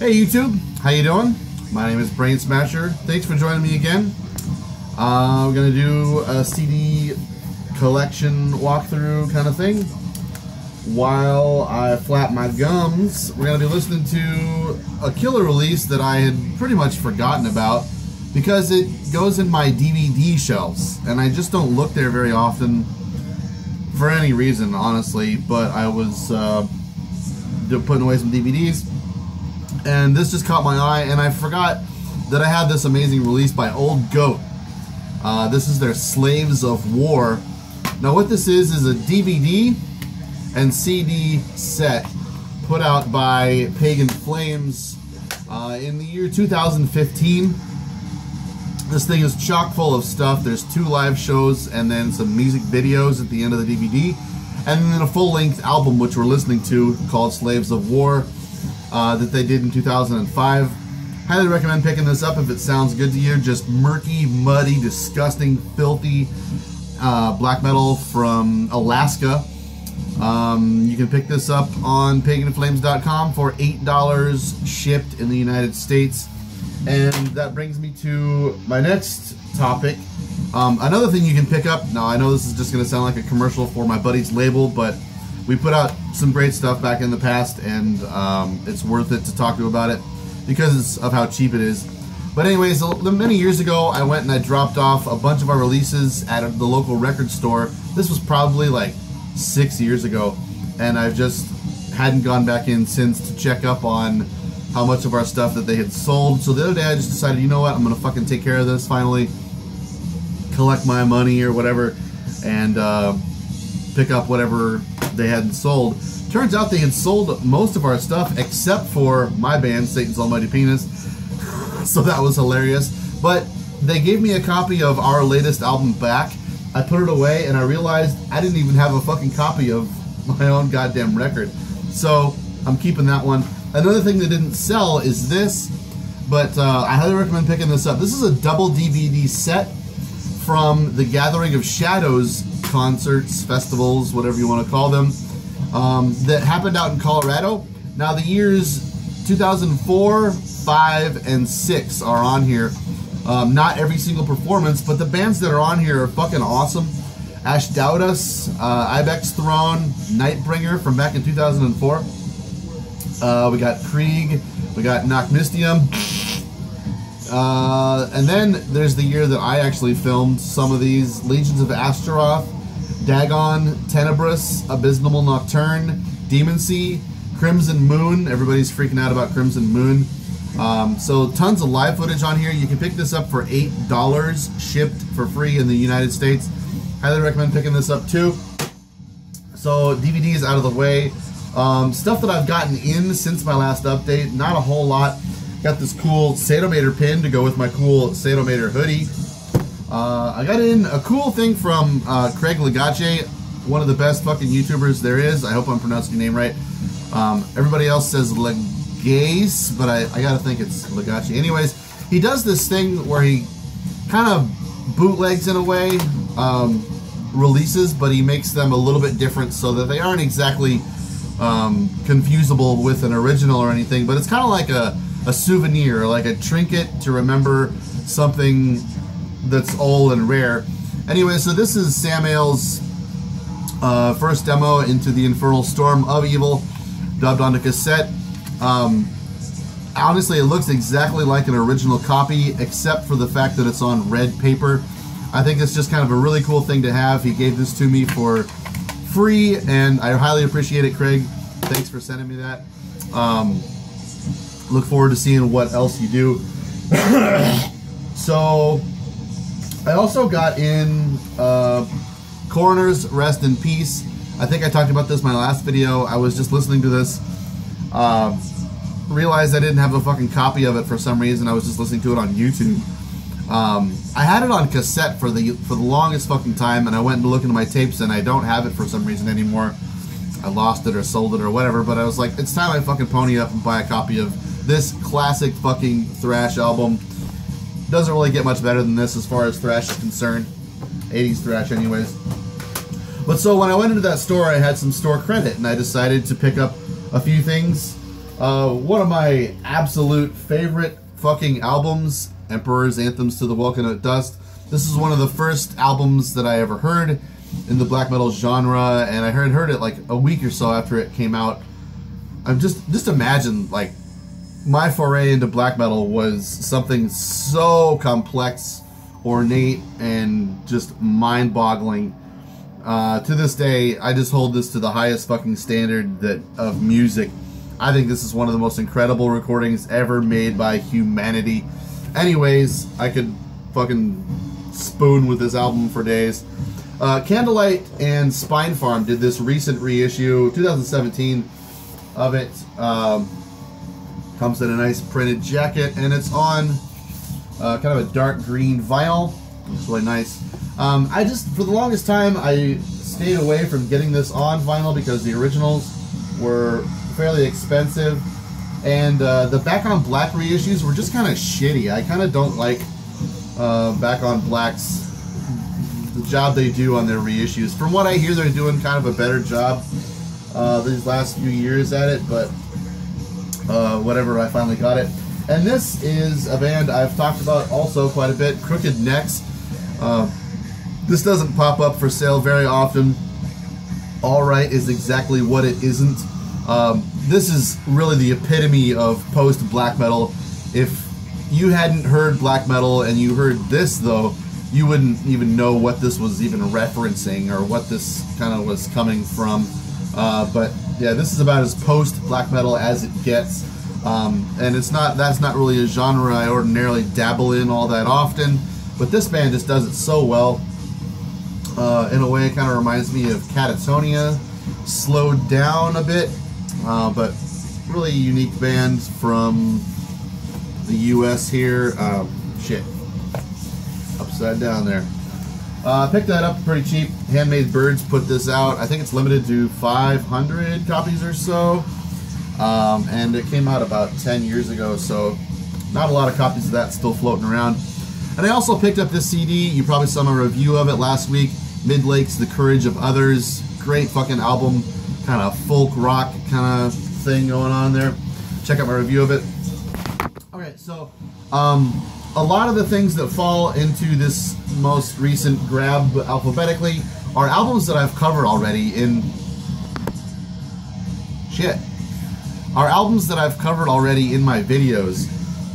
Hey YouTube, how you doing? My name is Brain Smasher. Thanks for joining me again. We're gonna do a CD collection walkthrough kind of thing. While I flap my gums, we're gonna be listening to a killer release that I had pretty much forgotten about because it goes in my DVD shelves, and I just don't look there very often for any reason, honestly. But I was putting away some DVDs, and this just caught my eye, and I forgot that I had this amazing release by Old Goat. This is their Slaves of War. Now what this is a DVD and CD set put out by Pagan Flames in the year 2015. This thing is chock full of stuff. There's 2 live shows and then some music videos at the end of the DVD, and then a full-length album which we're listening to called Slaves of War that they did in 2005. Highly recommend picking this up if it sounds good to you. Just murky, muddy, disgusting, filthy black metal from Alaska. You can pick this up on paganflames.com for $8 shipped in the United States. And that brings me to my next topic. Another thing you can pick up, now I know this is just going to sound like a commercial for my buddy's label, but we put out some great stuff back in the past, and it's worth it to talk to about it because of how cheap it is. But anyways, many years ago I went and I dropped off a bunch of our releases at the local record store. This was probably like 6 years ago, and I just hadn't gone back in since to check up on how much of our stuff that they had sold. So the other day I just decided, you know what, I'm gonna fucking take care of this finally, collect my money or whatever, and pick up whatever they hadn't sold. Turns out they had sold most of our stuff except for my band, Satan's Almighty Penis. So that was hilarious. But they gave me a copy of our latest album back. I put it away and I realized I didn't even have a fucking copy of my own goddamn record. So I'm keeping that one. Another thing they didn't sell is this, but I highly recommend picking this up. This is a double DVD set from the Gathering of Shadows concerts, festivals, whatever you want to call them, that happened out in Colorado. Now the years 2004, 5, and 6 are on here. Not every single performance, but the bands that are on here are fucking awesome. Ashdaudas, Ibex Throne, Nightbringer from back in 2004. We got Krieg, we got Knockmistium, and then there's the year that I actually filmed some of these: Legions of Astaroth, Dagon, Tenebris, Abysmal Nocturne, Demon Sea, Crimson Moon. Everybody's freaking out about Crimson Moon. So tons of live footage on here. You can pick this up for $8 shipped for free in the United States. Highly recommend picking this up too. So DVD is out of the way. Stuff that I've gotten in since my last update, not a whole lot. Got this cool Sadomator pin to go with my cool Sadomator hoodie. I got in a cool thing from Craig Legace, one of the best fucking YouTubers there is. I hope I'm pronouncing your name right. Everybody else says Legace, but I gotta think it's Legace. Anyways, he does this thing where he kind of bootlegs in a way releases, but he makes them a little bit different so that they aren't exactly confusable with an original or anything, but it's kind of like a souvenir, like a trinket to remember something that's old and rare. Anyway, so this is Sam Ailes' first demo into the Infernal Storm of Evil, dubbed onto cassette. Honestly, it looks exactly like an original copy, except for the fact that it's on red paper. I think it's just kind of a really cool thing to have. He gave this to me for free, and I highly appreciate it, Craig. Thanks for sending me that. Look forward to seeing what else you do. So I also got in Coroner's Rest in Peace. I think I talked about this in my last video. I was just listening to this, realized I didn't have a fucking copy of it for some reason. I was just listening to it on YouTube. I had it on cassette for the longest fucking time, and I went to look into my tapes and I don't have it for some reason anymore. I lost it or sold it or whatever, but I was like, it's time I fucking pony up and buy a copy of this classic fucking thrash album. Doesn't really get much better than this as far as thrash is concerned. 80s thrash anyways. But so when I went into that store, I had some store credit, and I decided to pick up a few things One of my absolute favorite fucking albums, Emperor's Anthems to the Welcome at Dust. This is one of the first albums that I ever heard in the black metal genre, and I heard it like a week or so after it came out. I'm just imagine, like, my foray into black metal was something so complex, ornate, and just mind-boggling. To this day, I just hold this to the highest fucking standard of music. I think this is one of the most incredible recordings ever made by humanity. Anyways, I could fucking spoon with this album for days. Candlelight and Spine Farm did this recent reissue, 2017, of it. Comes in a nice printed jacket, and it's on kind of a dark green vinyl. It's really nice. For the longest time, I stayed away from getting this on vinyl because the originals were fairly expensive, and the Back on Black reissues were just kind of shitty. I kind of don't like Back on Black's the job they do on their reissues. From what I hear, they're doing kind of a better job these last few years at it, but whatever, I finally got it. And this is a band I've talked about also quite a bit, Crooked Necks. This doesn't pop up for sale very often. Alright is exactly what it isn't. This is really the epitome of post-black metal. If you hadn't heard black metal and you heard this, though, you wouldn't even know what this was even referencing or what this kind of was coming from. But yeah, this is about as post-black metal as it gets. And that's not really a genre I ordinarily dabble in all that often. But this band just does it so well. In a way, it kind of reminds me of Catatonia, slowed down a bit. But really unique band from the US here. Shit. Upside down there. Picked that up pretty cheap. Handmade Birds put this out. I think it's limited to 500 copies or so. And it came out about 10 years ago, so not a lot of copies of that still floating around. And I also picked up this CD. You probably saw my review of it last week. Midlake's The Courage of Others. Great fucking album. Kind of folk rock kind of thing going on there. Check out my review of it. Okay, so a lot of the things that fall into this most recent grab alphabetically are albums that I've covered already in... Shit. Are albums that I've covered already in my videos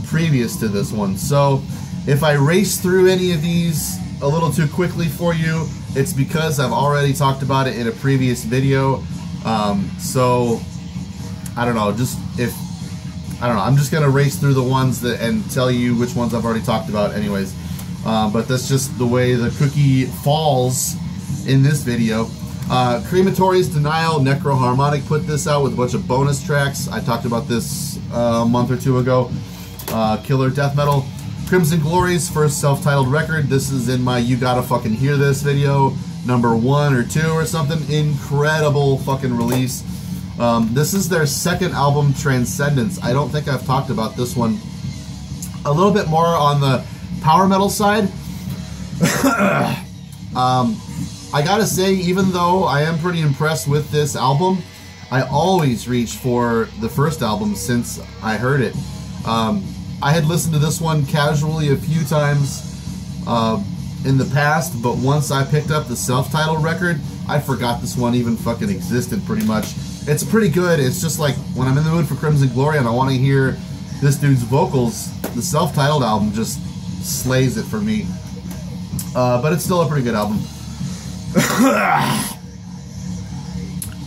previous to this one. So if I race through any of these a little too quickly for you, it's because I've already talked about it in a previous video. So I don't know, I'm just gonna race through the ones and tell you which ones I've already talked about anyways. But that's just the way the cookie falls in this video. Crematory's Denial, Necro Harmonic put this out with a bunch of bonus tracks. I talked about this a month or two ago. Killer Death Metal. Crimson Glory's first self-titled record. This is in my You Gotta Fucking Hear This video, number 1 or 2 or something. Incredible fucking release. This is their second album, Transcendence. I don't think I've talked about this one. A little bit more on the power metal side. I gotta say, even though I am pretty impressed with this album, I always reach for the first album since I heard it. I had listened to this one casually a few times in the past, but once I picked up the self-titled record, I forgot this one even fucking existed pretty much. It's pretty good. It's just like when I'm in the mood for Crimson Glory and I want to hear this dude's vocals, the self-titled album just slays it for me. But it's still a pretty good album.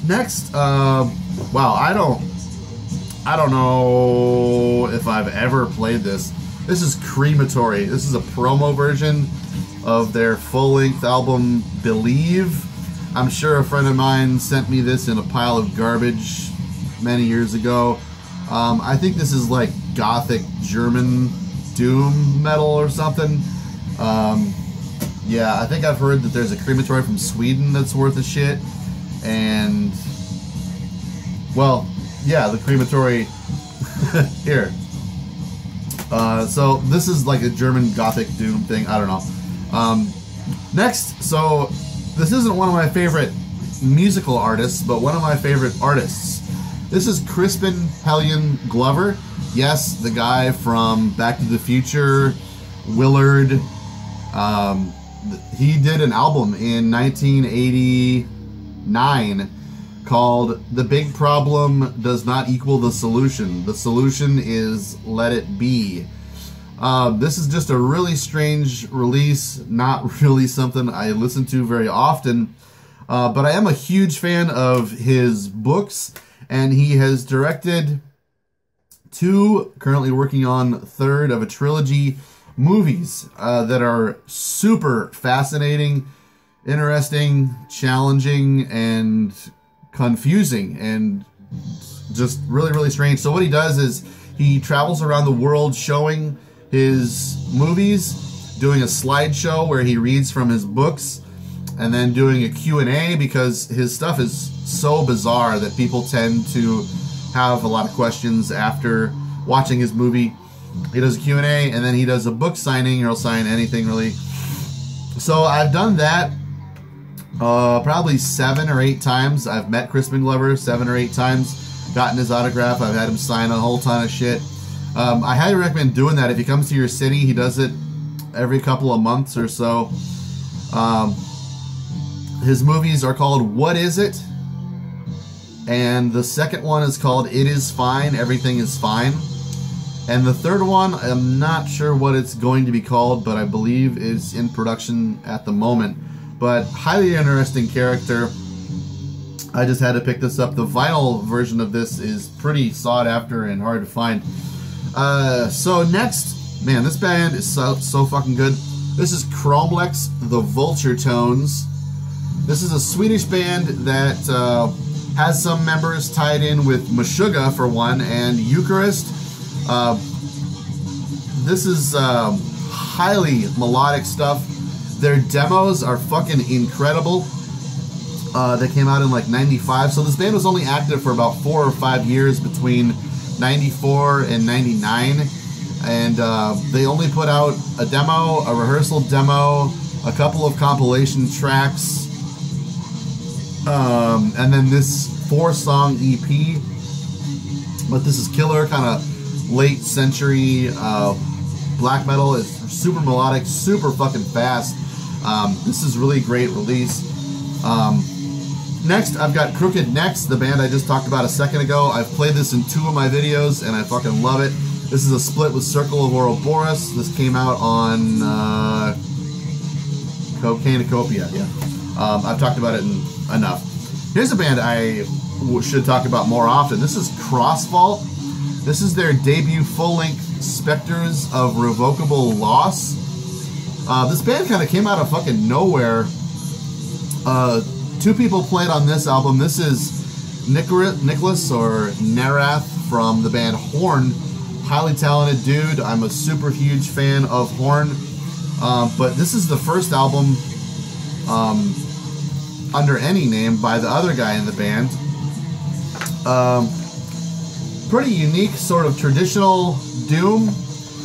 Next, wow, I don't know if I've ever played this. This is Crematory. This is a promo version of their full-length album, Believe. I'm sure a friend of mine sent me this in a pile of garbage many years ago. I think this is like gothic German doom metal or something. Yeah, I think I've heard that there's a Crematory from Sweden that's worth a shit. And, well, yeah, the Crematory here. So this is like a German gothic doom thing. I don't know. Next, so this isn't one of my favorite musical artists, but one of my favorite artists. This is Crispin Glover. Yes, the guy from Back to the Future, Willard. He did an album in 1989 called "The Big Problem Does Not Equal the Solution. The Solution is Let It Be." This is just a really strange release, not really something I listen to very often, but I am a huge fan of his books, and he has directed 2, currently working on third of a trilogy, movies that are super fascinating, interesting, challenging, and confusing, and just really, really strange. So what he does is he travels around the world showing his movies, doing a slideshow where he reads from his books, and then doing a Q&A, because his stuff is so bizarre that people tend to have a lot of questions after watching his movie. He does a Q&A, and then he does a book signing, or he'll sign anything really. So I've done that probably 7 or 8 times. I've met Crispin Glover 7 or 8 times, gotten his autograph. I've had him sign a whole ton of shit. I highly recommend doing that. If he comes to your city, he does it every couple of months or so. His movies are called What Is It? And the second one is called It Is Fine, Everything Is Fine. And the third one, I'm not sure what it's going to be called, but I believe it's in production at the moment. But highly interesting character. I just had to pick this up. The vinyl version of this is pretty sought after and hard to find. So next, man, this band is so fucking good. This is Prom Blacks, The Vulture Tones. This is a Swedish band that has some members tied in with Meshuggah for one, and Eucharist. This is highly melodic stuff. Their demos are fucking incredible. They came out in like 95, so this band was only active for about 4 or 5 years between 94 and 99, and they only put out a demo, a rehearsal demo, a couple of compilation tracks, and then this 4-song EP. But this is killer, kind of late century black metal. It's super melodic, super fucking fast. This is really great release. Next, I've got Crooked Necks, the band I just talked about a second ago. I've played this in 2 of my videos, and I fucking love it. This is a split with Circle of Ouroboros. This came out on Cocanacopia, yeah. I've talked about it enough. Here's a band I should talk about more often. This is Crossfault. This is their debut full-length Spectres of Revocable Loss. This band kind of came out of fucking nowhere. 2 people played on this album. This is Nicholas or Narath from the band Horn. Highly talented dude. I'm a super huge fan of Horn. But this is the first album under any name by the other guy in the band. Pretty unique, sort of traditional doom.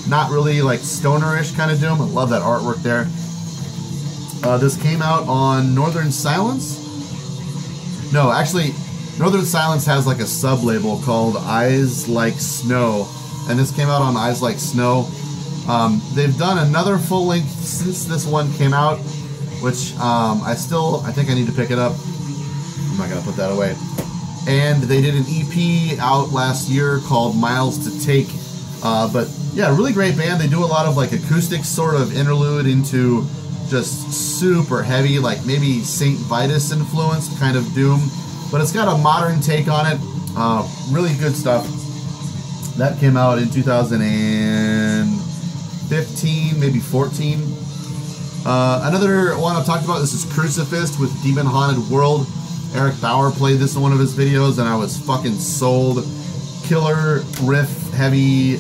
Not really like stonerish kind of doom. I love that artwork there. This came out on Northern Silence. No, actually, Northern Silence has like a sub-label called Eyes Like Snow, and this came out on Eyes Like Snow. They've done another full-length since this one came out, which I think I need to pick it up. I'm not gonna put that away. And they did an EP out last year called Miles to Take. But yeah, really great band. They do a lot of like acoustic sort of interlude into just super heavy, like maybe Saint Vitus influenced kind of doom, but it's got a modern take on it. Really good stuff. That came out in 2015, maybe 14. Another one I've talked about, this is Crucifist with Demon Haunted World. Eric Bauer played this in one of his videos, and I was fucking sold. Killer riff, heavy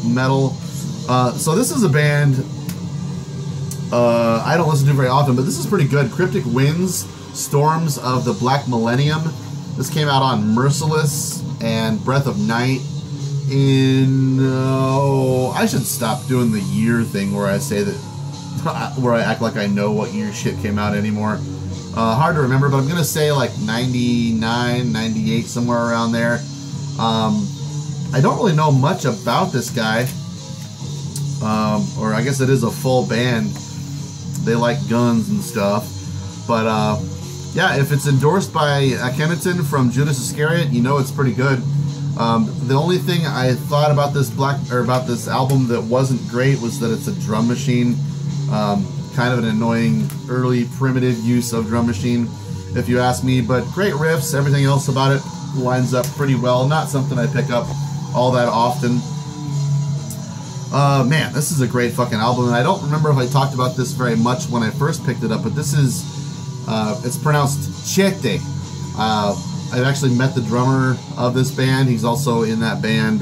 metal. So this is a band I don't listen to very often, but this is pretty good. Cryptic Winds, Storms of the Black Millennium. This came out on Merciless and Breath of Night in... I should stop doing the year thing where I say that... where I act like I know what year shit came out anymore. Hard to remember, but I'm going to say like 99, 98, somewhere around there. I don't really know much about this guy, or I guess it is a full band. They like guns and stuff, but yeah, if it's endorsed by Akhenaten from Judas Iscariot, you know it's pretty good. The only thing I thought about this album that wasn't great was that it's a drum machine. Kind of an annoying early primitive use of drum machine, if you ask me, but great riffs. Everything else about it lines up pretty well. Not something I pick up all that often. Man, this is a great fucking album, and I don't remember if I talked about this very much when I first picked it up, but this is, it's pronounced Chete. I've actually met the drummer of this band. He's also in that band,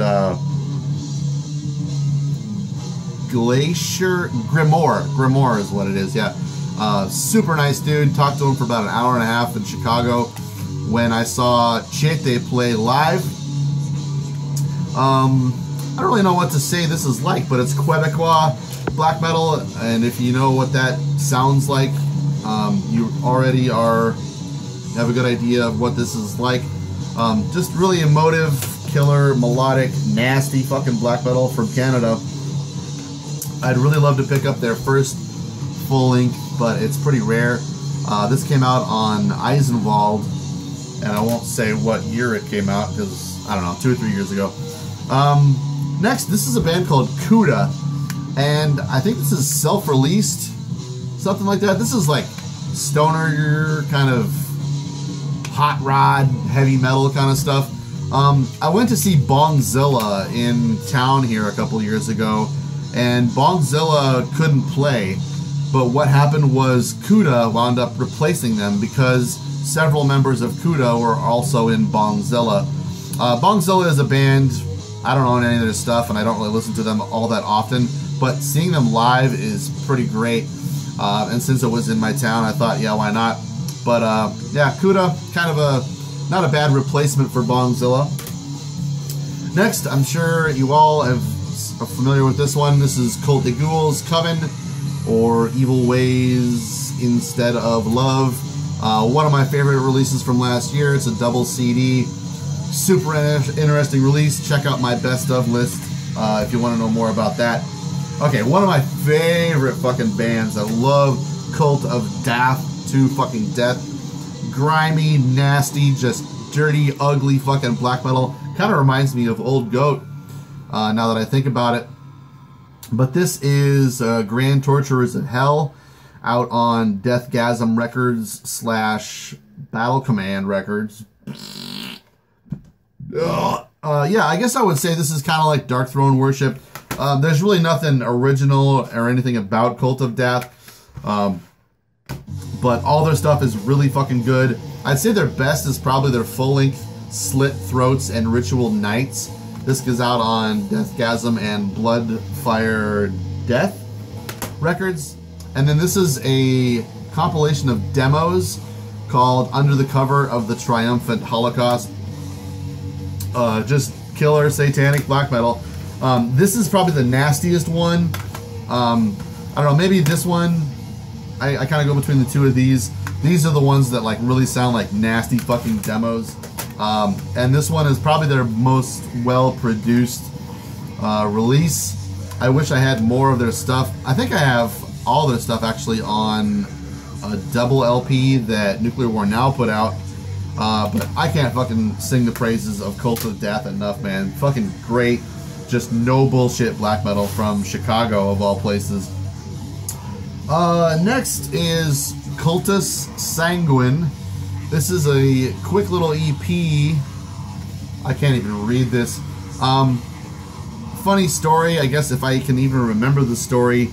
Grimoire is what it is, yeah. Super nice dude. Talked to him for about an hour and a half in Chicago when I saw Chete play live. I don't really know what to say this is like, but it's Quebecois black metal, and if you know what that sounds like, you already have a good idea of what this is like. Just really emotive, killer, melodic, nasty fucking black metal from Canada. I'd really love to pick up their first full length, but it's pretty rare. This came out on Eisenwald, and I won't say what year it came out because, I don't know, 2 or 3 years ago. Next, this is a band called Kuda, and I think this is self-released, something like that. This is like stoner kind of hot rod, heavy metal kind of stuff. I went to see Bongzilla in town here a couple years ago, and Bongzilla couldn't play, but what happened was Kuda wound up replacing them because several members of Kuda were also in Bongzilla. Bongzilla is a band, I don't own any of their stuff, and I don't really listen to them all that often, but seeing them live is pretty great, and since it was in my town, I thought, yeah, why not? But yeah, Kuda, kind of not a bad replacement for Bongzilla. Next, I'm sure you all are familiar with this one. This is Cult de Ghouls Coven, or Evil Ways Instead of Love. One of my favorite releases from last year. It's a double CD. Super interesting release. Check out my best of list if you want to know more about that. Okay, one of my favorite fucking bands. I love Cult of Death to fucking death. Grimy, nasty, just dirty, ugly fucking black metal. Kind of reminds me of Old Goat now that I think about it. But this is Grand Torturers of Hell out on Deathgasm Records / Battle Command Records. Yeah, I guess I would say this is kind of like Dark Throne Worship. There's really nothing original or anything about Cult of Death, but all their stuff is really fucking good. I'd say their best is probably their full-length Slit Throats and Ritual Nights. This goes out on Deathgasm and Bloodfire Death Records. And then this is a compilation of demos called Under the Cover of the Triumphant Holocaust. Just killer satanic black metal. This is probably the nastiest one. I don't know, maybe this one, I kind of go between the two of these. These are the ones that like really sound like nasty fucking demos. And this one is probably their most well-produced release. I wish I had more of their stuff. I think I have all their stuff actually on a double LP that Nuclear War Now put out. But I can't fucking sing the praises of Cult of Death enough, man. Fucking great, just no bullshit black metal from Chicago, of all places. Next is Cultus Sanguine. This is a quick little EP. I can't even read this. Funny story, I guess, if I can even remember the story.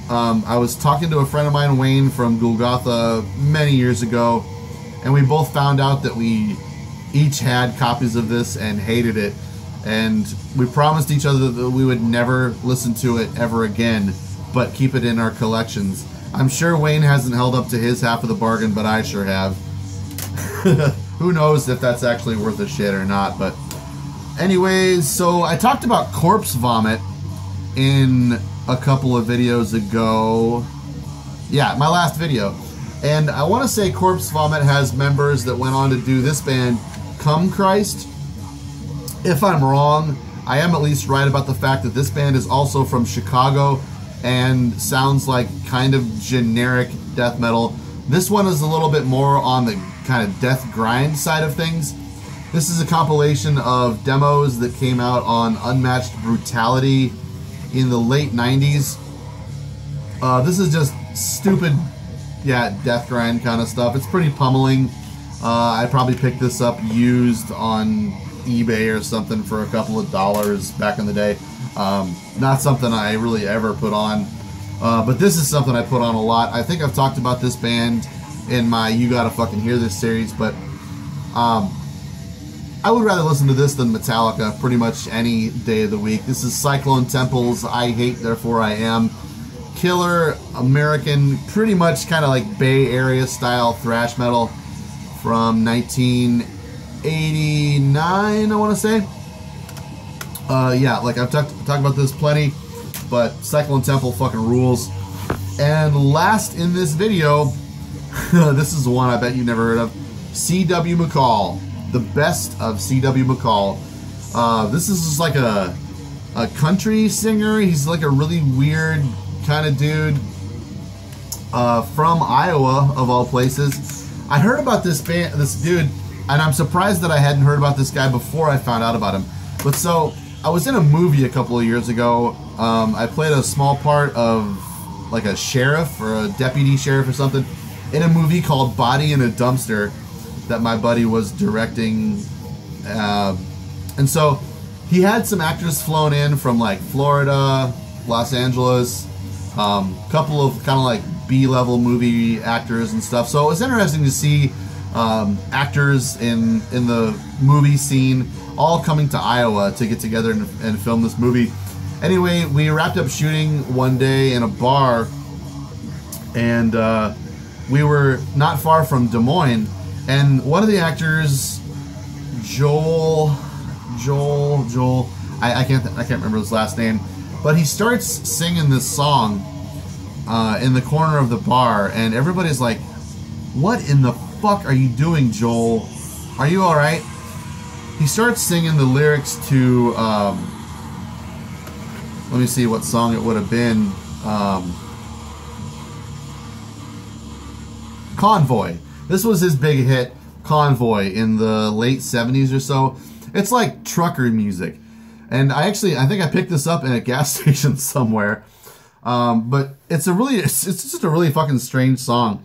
I was talking to a friend of mine, Wayne, from Golgotha many years ago, and we both found out that we each had copies of this and hated it. And we promised each other that we would never listen to it ever again, but keep it in our collections. I'm sure Wayne hasn't held up to his half of the bargain, but I sure have. Who knows if that's actually worth a shit or not, but anyways, so I talked about Corpse Vomit in a couple of videos ago. Yeah, my last video. And I want to say Corpse Vomit has members that went on to do this band, Come Christ. If I'm wrong, I am at least right about the fact that this band is also from Chicago and sounds like kind of generic death metal. This one is a little bit more on the kind of death grind side of things. This is a compilation of demos that came out on Unmatched Brutality in the late 90s. This is just stupid, yeah, death grind kind of stuff. It's pretty pummeling. I probably picked this up used on eBay or something for a couple of dollars back in the day. Not something I really ever put on, but this is something I put on a lot. I think I've talked about this band in my You Gotta Fucking Hear This series, but I would rather listen to this than Metallica pretty much any day of the week. This is Cyclone Temple's I Hate Therefore I Am. Killer American, pretty much kind of like Bay Area style thrash metal from 1989, I want to say. Yeah, like I've talked about this plenty, but Cyclone Temple fucking rules. And last in this video, this is one I bet you've never heard of, C.W. McCall. The best of C.W. McCall. This is just like a country singer. He's like a really weird kind of dude from Iowa, of all places. I heard about this band, this dude, and I'm surprised that I hadn't heard about this guy before I found out about him. But so, I was in a movie a couple of years ago. I played a small part of like a sheriff or a deputy sheriff or something in a movie called Body in a Dumpster that my buddy was directing, and so he had some actors flown in from like Florida, Los Angeles, couple of kind of like B-level movie actors and stuff. So it was interesting to see actors in the movie scene all coming to Iowa to get together and film this movie. Anyway, we wrapped up shooting one day in a bar, and we were not far from Des Moines. And one of the actors, Joel, I can't remember his last name, but he starts singing this song in the corner of the bar, and everybody's like, "What in the fuck are you doing, Joel? Are you all right?" He starts singing the lyrics to, let me see what song it would have been, Convoy. This was his big hit, Convoy, in the late 70s or so. It's like trucker music. And I think I picked this up in a gas station somewhere. But it's just a really fucking strange song.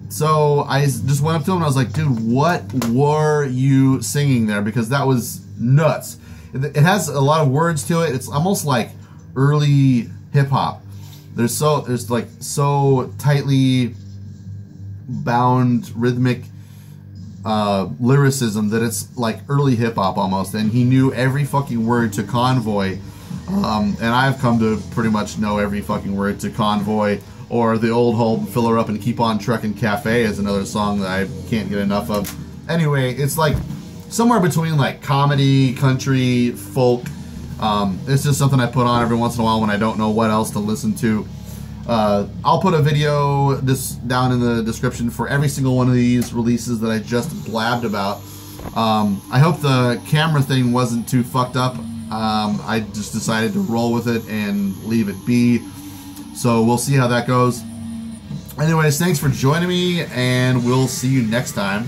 So I just went up to him and I was like, "Dude, what were you singing there?" Because that was nuts. It has a lot of words to it. It's almost like early hip hop. There's like so tightly bound rhythmic lyricism that it's like early hip hop almost, and he knew every fucking word to Convoy, and I've come to pretty much know every fucking word to Convoy, or the old Hold Filler Up and Keep On Truckin' Cafe is another song that I can't get enough of. Anyway, it's like somewhere between like comedy, country, folk. It's just something I put on every once in a while when I don't know what else to listen to. I'll put a video down in the description for every single one of these releases that I just blabbed about. I hope the camera thing wasn't too fucked up. I just decided to roll with it and leave it be. So we'll see how that goes. Anyways, thanks for joining me, and we'll see you next time.